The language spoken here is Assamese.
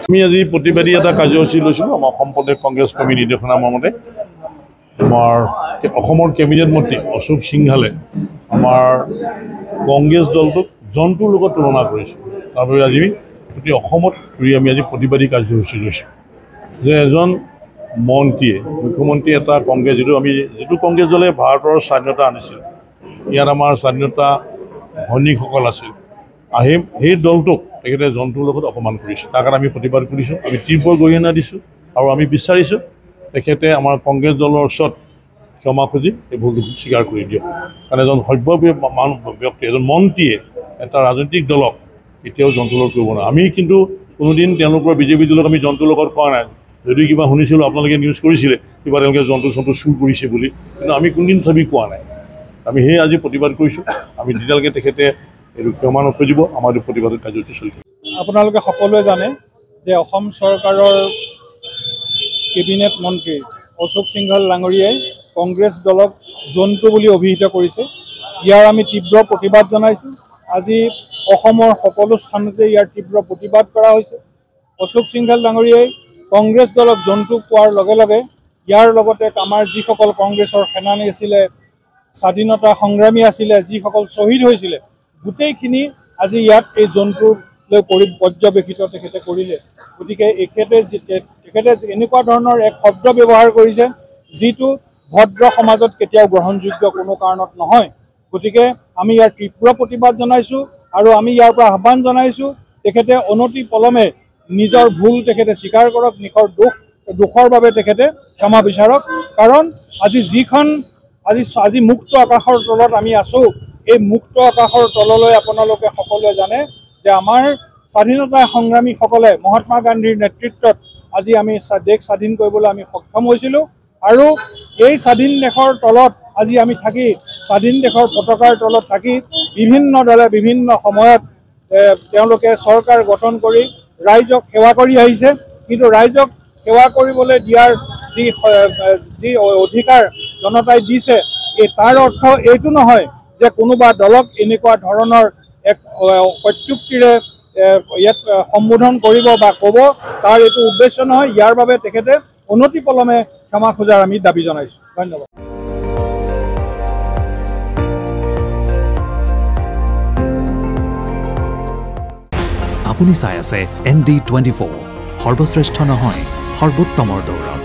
আমি আজি প্ৰতিবাদী এটা কাৰ্যসূচী লৈছিলোঁ আমাৰ অসম প্ৰদেশ কংগ্ৰেছ কমিটি নিৰ্দেশনা মৰ্মতে। আমাৰ অসমৰ কেবিনেট মন্ত্ৰী অশোক সিংঘালে আমাৰ কংগ্ৰেছ দলটোক জন্তুৰ লগত তুলনা কৰিছোঁ। তাৰ বাবে আজি গোটেই অসমত ঘূৰি আমি আজি প্ৰতিবাদী কাৰ্যসূচী লৈছোঁ যে এজন মন্ত্ৰীয়ে মুখ্যমন্ত্ৰী এটা কংগ্ৰেছ যিটো কংগ্ৰেছ দলে ভাৰতৰ স্বাধীনতা আনিছিল, ইয়াত আমাৰ স্বাধীনতা সৈনিকসকল আছিল, সেই দলটোক তেখেতে জন্তুৰ লগত অপমান কৰিছে। তাৰ কাৰণে আমি প্ৰতিবাদ কৰিছোঁ, আমি তীব্ৰ গৰিহণা দিছোঁ আৰু আমি বিচাৰিছোঁ তেখেতে আমাৰ কংগ্ৰেছ দলৰ ওচৰত ক্ষমা খুজি এই ভুলটো স্বীকাৰ কৰি দিয়ক। কাৰণ এজন সভ্য ব্যক্তি, এজন মন্ত্ৰীয়ে এটা ৰাজনৈতিক দলক এতিয়াও জন্তুৰ লগত কৰিব নোৱাৰে। আমি কিন্তু কোনোদিন তেওঁলোকৰ বিজেপি দলক আমি জন্তুৰ লগত কৰা নাই। যদি কিবা শুনিছিলোঁ আপোনালোকে নিউজ কৰিছিলে কিবা তেওঁলোকে জন্তু চুৰ কৰিছে বুলি, কিন্তু আমি কোনদিন ছবি কোৱা নাই। আমি সেই আজি প্ৰতিবাদ কৰিছোঁ। আমি যেতিয়ালৈকে তেখেতে এইটো ক্ষমা নখুজিব আমাৰ এইটো প্ৰতিবাদৰ কাৰ্যসূচী চলি থাকিব। আপোনালোকে সকলোৱে জানে যে অসম চৰকাৰৰ কেবিনেট মন্ত্ৰী অশোক সিংঘাল ডাঙৰীয়াই কংগ্ৰেছ দলক জন্তু বুলি অভিহিত কৰিছে। ইয়াৰ আমি তীব্ৰ প্ৰতিবাদ জনাইছোঁ। আজি অসমৰ সকলো স্থানতে ইয়াৰ তীব্ৰ প্ৰতিবাদ কৰা হৈছে। অশোক সিংঘাল ডাঙৰীয়াই কংগ্ৰেছ দলক জন্তু কোৱাৰ লগে লগে ইয়াৰ লগতে আমাৰ যিসকল কংগ্ৰেছৰ সেনানী আছিলে, স্বাধীনতা সংগ্ৰামী আছিলে, যিসকল শ্বহীদ হৈছিলে, গোটেইখিনি আজি ইয়াত এই জন্তুক লৈ পৰ্যবেক্ষিত তেখেতে কৰিলে। গতিকে তেখেতে এনেকুৱা ধৰণৰ এক শব্দ ব্যৱহাৰ কৰিছে যিটো ভদ্ৰ সমাজত কেতিয়াও গ্ৰহণযোগ্য কোনো কাৰণত নহয়। গতিকে আমি ইয়াৰ তীব্ৰ প্ৰতিবাদ জনাইছোঁ আৰু আমি ইয়াৰ পৰা আহ্বান জনাইছোঁ তেখেতে অনতি পলমে নিজৰ ভুল তেখেতে স্বীকাৰ কৰক, নিজৰ দুখৰ বাবে তেখেতে ক্ষমা বিচাৰক। কাৰণ আজি মুক্ত আকাশৰ তলত আমি আছোঁ। এই মুক্ত আকাশৰ তললৈ আপোনালোকে সকলোৱে জানে যে আমাৰ স্বাধীনতা সংগ্ৰামীসকলে মহাত্মা গান্ধীৰ নেতৃত্বত আজি আমি দেশ স্বাধীন কৰিবলৈ আমি সক্ষম হৈছিলোঁ। আৰু এই স্বাধীন দেশৰ তলত আজি আমি থাকি, স্বাধীন দেশৰ পতাকাৰ তলত থাকি বিভিন্ন দলে বিভিন্ন সময়ত তেওঁলোকে চৰকাৰ গঠন কৰি ৰাইজক সেৱা কৰি আহিছে। কিন্তু ৰাইজক সেৱা কৰিবলৈ দিয়াৰ যি অধিকাৰ জনতাই দিছে, তাৰ অৰ্থ এইটো নহয় যে কোনোবা দলক এনেকুৱা ধৰণৰ এক প্ৰত্যুক্তিৰে ইয়াত সম্বোধন কৰিব বা ক'ব, তাৰ এইটো উদ্দেশ্য নহয়। ইয়াৰ বাবে তেখেতে অনতি পলমে ক্ষমা খোজাৰ আমি দাবী জনাইছোঁ। ধন্যবাদ। আপুনি চাই আছে ND24, সৰ্বশ্ৰেষ্ঠ নহয় সৰ্বোত্তমৰ দৌৰত।